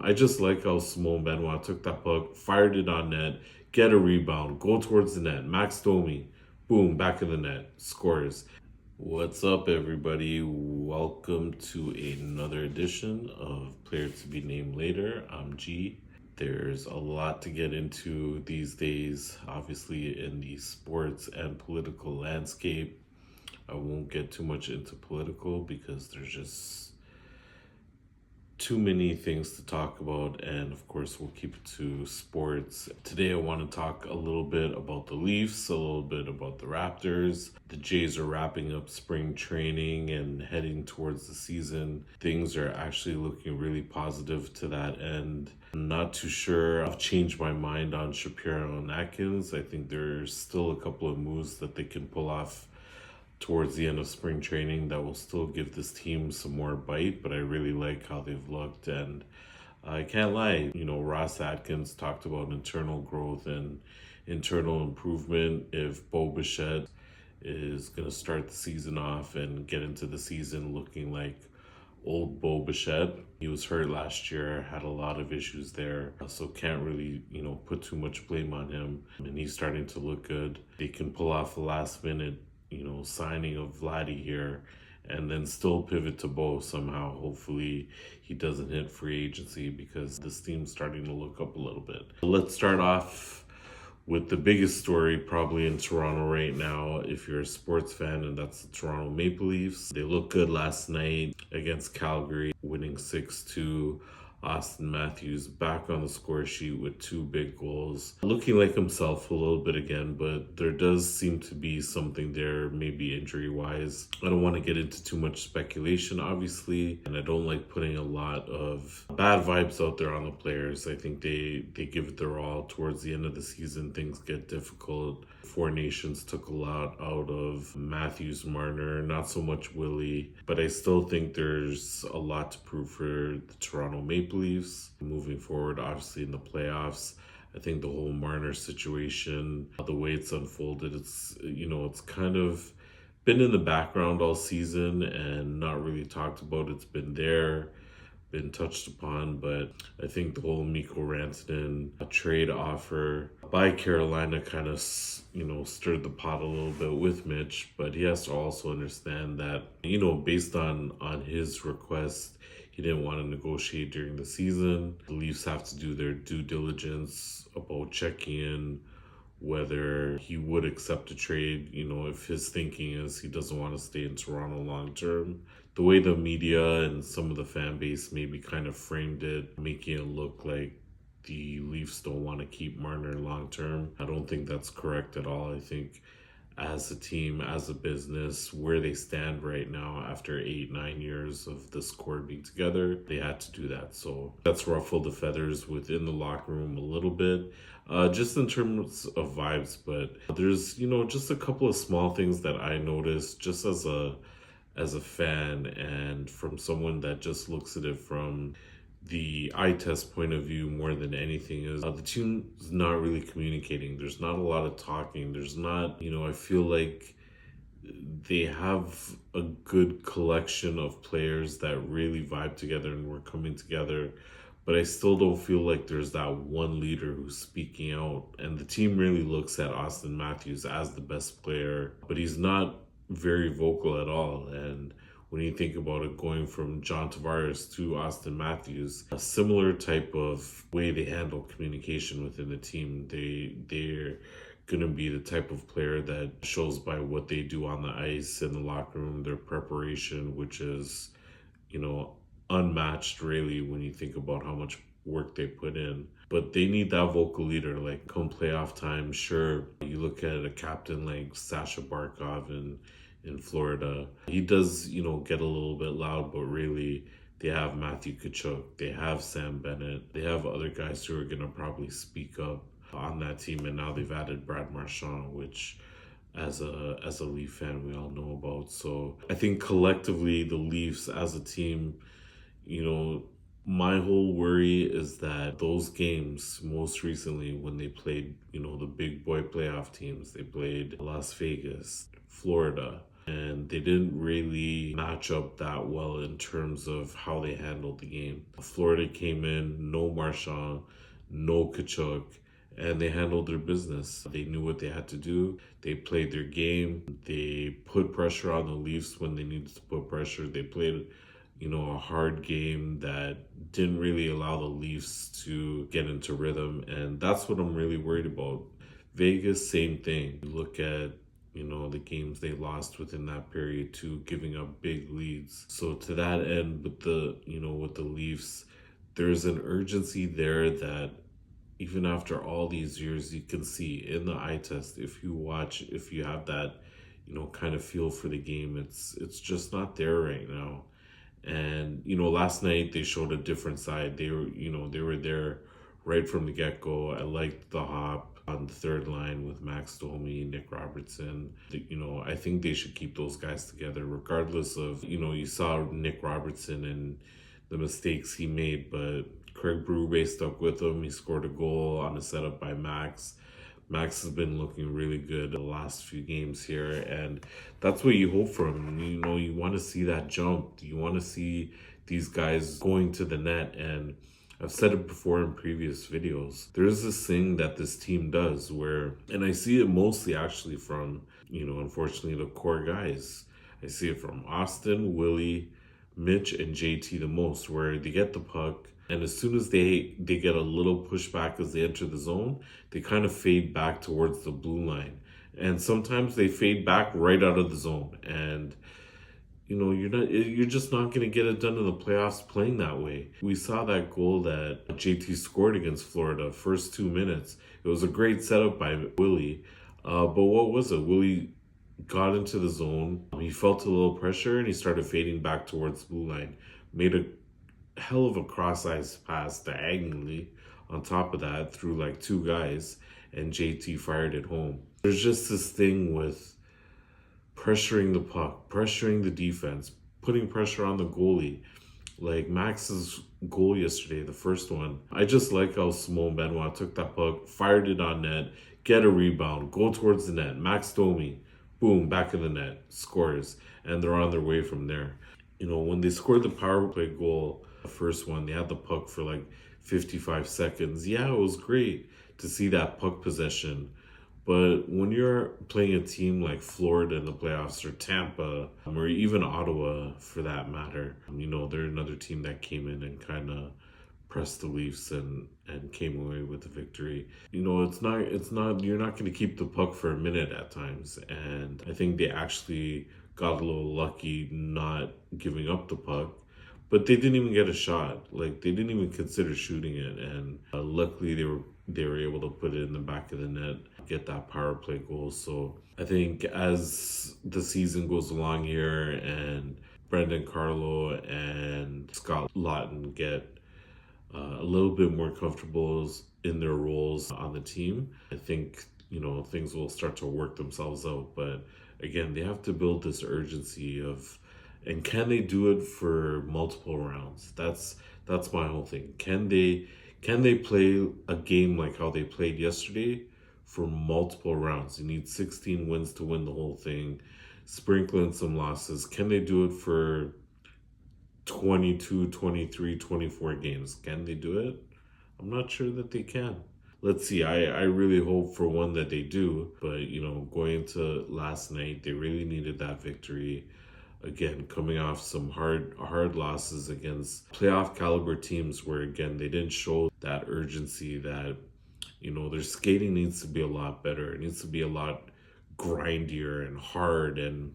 I just like how Simone Benoit took that puck, fired it on net, get a rebound, go towards the net. Max Domi, boom, back in the net, scores. What's up, everybody? Welcome to another edition of Player to Be Named Later. I'm G. There's a lot to get into these days, obviously, in the sports and political landscape. I won't get too much into political because there's just too many things to talk about, and of course we'll keep it to sports. Today I want to talk a little bit about the Leafs, a little bit about the Raptors. The Jays are wrapping up spring training and heading towards the season. Things are actually looking really positive to that end. I'm not too sure. I've changed my mind on Shapiro and Atkins. I think there's still a couple of moves that they can pull off towards the end of spring training that will still give this team some more bite, but I really like how they've looked. And I can't lie, Ross Atkins talked about internal growth and internal improvement. If Bo Bichette is going to start the season off and get into the season looking like old Bo Bichette, he was hurt last year, had a lot of issues there, so can't really, put too much blame on him. And he's starting to look good. They can pull off a last minute signing of Vladdy here and then still pivot to Bo somehow. Hopefully he doesn't hit free agency because this team's starting to look up a little bit. Let's start off with the biggest story probably in Toronto right now if you're a sports fan, and that's the Toronto Maple Leafs. They looked good last night against Calgary, winning 6-2. Austin Matthews back on the score sheet with 2 big goals. Looking like himself a little bit again, but there does seem to be something there, maybe injury-wise. I don't want to get into too much speculation, obviously, and I don't like putting a lot of bad vibes out there on the players. I think they give it their all. Towards the end of the season, things get difficult. Four Nations took a lot out of Matthews, Marner, not so much Willie, but I still think there's a lot to prove for the Toronto Maple Leafs moving forward, obviously in the playoffs. I think the whole Marner situation, the way it's unfolded, it's kind of been in the background all season and not really talked about. It's been there, been touched upon, but I think the whole Mikko Rantanen trade offer by Carolina kind of, stirred the pot a little bit with Mitch, but he has to also understand that, based on his request, he didn't want to negotiate during the season. The Leafs have to do their due diligence about checking in whether he would accept a trade, if his thinking is he doesn't want to stay in Toronto long term. The way the media and some of the fan base maybe kind of framed it, making it look like the Leafs don't want to keep Marner long term. I don't think that's correct at all. I think as a team, as a business, where they stand right now after 8-9 years of this core being together, they had to do that. So that's ruffled the feathers within the locker room a little bit, just in terms of vibes. But there's, just a couple of small things that I noticed just as a fan and from someone that just looks at it from the eye test point of view more than anything is the team's not really communicating. There's not a lot of talking. There's not, I feel like they have a good collection of players that really vibe together and we're coming together. But I still don't feel like there's that one leader who's speaking out. And the team really looks at Austin Matthews as the best player, but he's not very vocal at all. And when you think about it, going from John Tavares to Austin Matthews, a similar type of way they handle communication within the team. They're going to be the type of player that shows by what they do on the ice, in the locker room, their preparation, which is, unmatched really when you think about how much work they put in. But they need that vocal leader, like come playoff time. Sure, you look at a captain like Sasha Barkov in Florida. He does, get a little bit loud, but really they have Matthew Tkachuk, they have Sam Bennett, they have other guys who are going to probably speak up on that team, and now they've added Brad Marchand, which as a Leaf fan we all know about. So I think collectively the Leafs as a team, my whole worry is that those games, most recently when they played, the big boy playoff teams, they played Las Vegas, Florida, and they didn't really match up that well in terms of how they handled the game. Florida came in, no Marchand, no Kachuk, and they handled their business. They knew what they had to do. They played their game. They put pressure on the Leafs when they needed to put pressure. They played, a hard game that didn't really allow the Leafs to get into rhythm. And that's what I'm really worried about. Vegas, same thing. You look at the games they lost within that period too, giving up big leads. So to that end, with the Leafs, there's an urgency there that even after all these years, you can see in the eye test. If you have that, kind of feel for the game, it's just not there right now. And last night they showed a different side. They were there right from the get go. I liked the hop on the third line with Max Domi, Nick Robertson. I think they should keep those guys together, regardless of you saw Nick Robertson and the mistakes he made, but Craig Berube stuck with him. He scored a goal on a setup by Max. Max has been looking really good the last few games here, and that's what you hope for him. You want to see that jump. You want to see these guys going to the net, and I've said it before in previous videos. There's this thing that this team does where, and I see it mostly actually from, unfortunately, the core guys. I see it from Austin, Willie, Mitch, and JT the most, where they get the puck, and as soon as they get a little pushback as they enter the zone, they kind of fade back towards the blue line. And sometimes they fade back right out of the zone. And you're just not going to get it done in the playoffs playing that way. We saw that goal that JT scored against Florida, first 2 minutes. It was a great setup by Willie. But what was it? Willie got into the zone. He felt a little pressure and he started fading back towards the blue line. Made a hell of a cross-ice pass diagonally on top of that through like two guys, and JT fired it home. There's just this thing with pressuring the puck, pressuring the defense, putting pressure on the goalie. Like Max's goal yesterday, the first one, I just like how Simone Benoit took that puck, fired it on net, get a rebound, go towards the net. Max Domi, boom, back in the net, scores, and they're on their way from there. When they scored the power play goal, the first one, they had the puck for like 55 seconds. Yeah, it was great to see that puck possession. But when you're playing a team like Florida in the playoffs, or Tampa, or even Ottawa for that matter, they're another team that came in and kind of pressed the Leafs and came away with the victory. It's not you're not going to keep the puck for a minute at times. And I think they actually got a little lucky not giving up the puck. But they didn't even get a shot. Like, they didn't even consider shooting it. And luckily, they were able to put it in the back of the net, get that power play goal. So I think as the season goes along here and Brendan Carlo and Scott Lawton get a little bit more comfortable in their roles on the team, I think, things will start to work themselves out. But again, they have to build this urgency of, and can they do it for multiple rounds? That's my whole thing. Can they play a game like how they played yesterday for multiple rounds? You need 16 wins to win the whole thing, sprinkling some losses. Can they do it for 22, 23, 24 games? Can they do it? I'm not sure that they can. Let's see. I really hope for one that they do. But, going into last night, they really needed that victory. Again, coming off some hard losses against playoff caliber teams where, again, they didn't show that urgency that, their skating needs to be a lot better. It needs to be a lot grindier and hard. And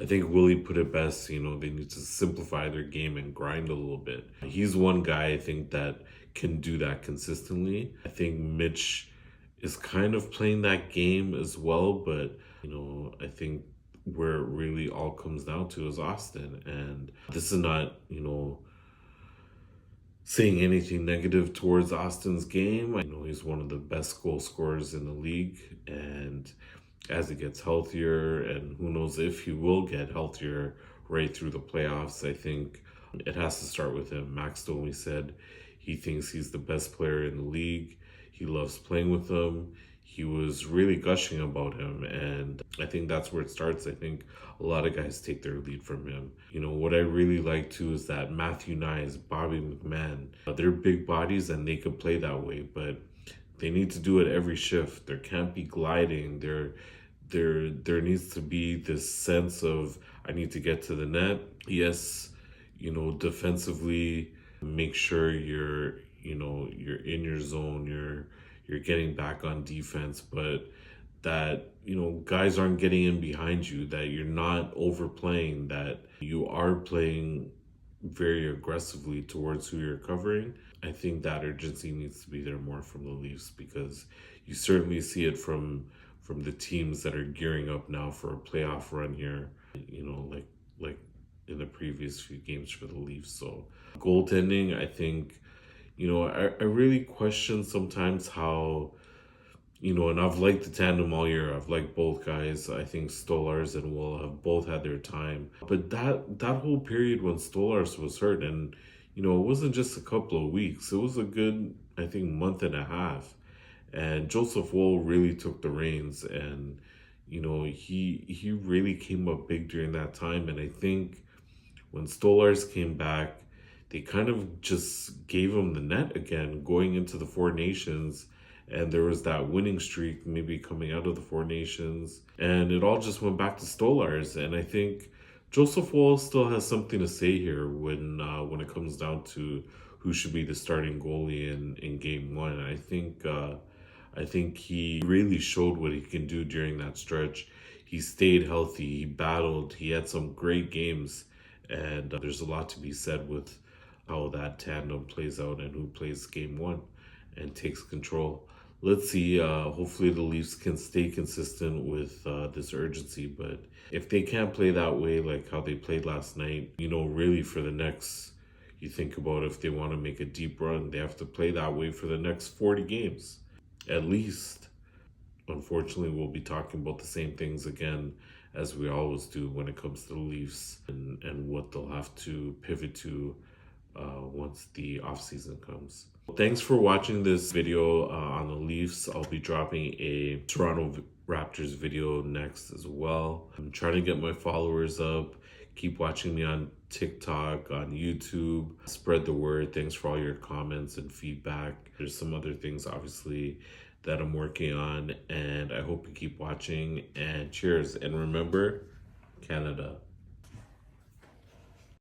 I think Willie put it best, they need to simplify their game and grind a little bit. He's one guy, I think, that can do that consistently. I think Mitch is kind of playing that game as well, but, I think where it really all comes down to is Austin. And this is not, saying anything negative towards Austin's game. I know he's one of the best goal scorers in the league, and as he gets healthier, and who knows if he will get healthier right through the playoffs, I think it has to start with him. Max Domi said he thinks he's the best player in the league. He loves playing with him. he was really gushing about him. And I think that's where it starts. I think a lot of guys take their lead from him. You know, what I really like too is that Matthew Nyes, Bobby McMahon, they're big bodies and they could play that way, but they need to do it every shift. There can't be gliding. There needs to be this sense of I need to get to the net. Yes, you know, defensively, make sure you're in your zone, you're getting back on defense, but that guys aren't getting in behind you, that you're not overplaying, that you are playing very aggressively towards who you're covering. I think that urgency needs to be there more from the Leafs, because you certainly see it from the teams that are gearing up now for a playoff run here. Like in the previous few games for the Leafs. So goaltending, I think, I really question sometimes how, and I've liked the tandem all year. I've liked both guys. I think Stolars and Will have both had their time. But that whole period when Stolars was hurt, and it wasn't just a couple of weeks. It was a good, I think, month and a half. And Joseph Woll really took the reins, and he really came up big during that time. And I think when Stolars came back, they kind of just gave him the net again going into the Four Nations. And there was that winning streak maybe coming out of the Four Nations. And it all just went back to Stolars. And I think Joseph Woll still has something to say here when it comes down to who should be the starting goalie in game one. I think he really showed what he can do during that stretch. He stayed healthy, he battled, he had some great games. And there's a lot to be said with how that tandem plays out and who plays game one and takes control. Let's see. Hopefully the Leafs can stay consistent with this urgency. But if they can't play that way, like how they played last night, really for the next, you think about if they want to make a deep run, they have to play that way for the next 40 games, at least. Unfortunately, we'll be talking about the same things again as we always do when it comes to the Leafs and what they'll have to pivot to once the offseason comes. Thanks for watching this video on the Leafs. I'll be dropping a Toronto Raptors video next as well. I'm trying to get my followers up. Keep watching me on TikTok, on YouTube. Spread the word. Thanks for all your comments and feedback. There's some other things, obviously, that I'm working on, and I hope you keep watching. And cheers. And remember, Canada.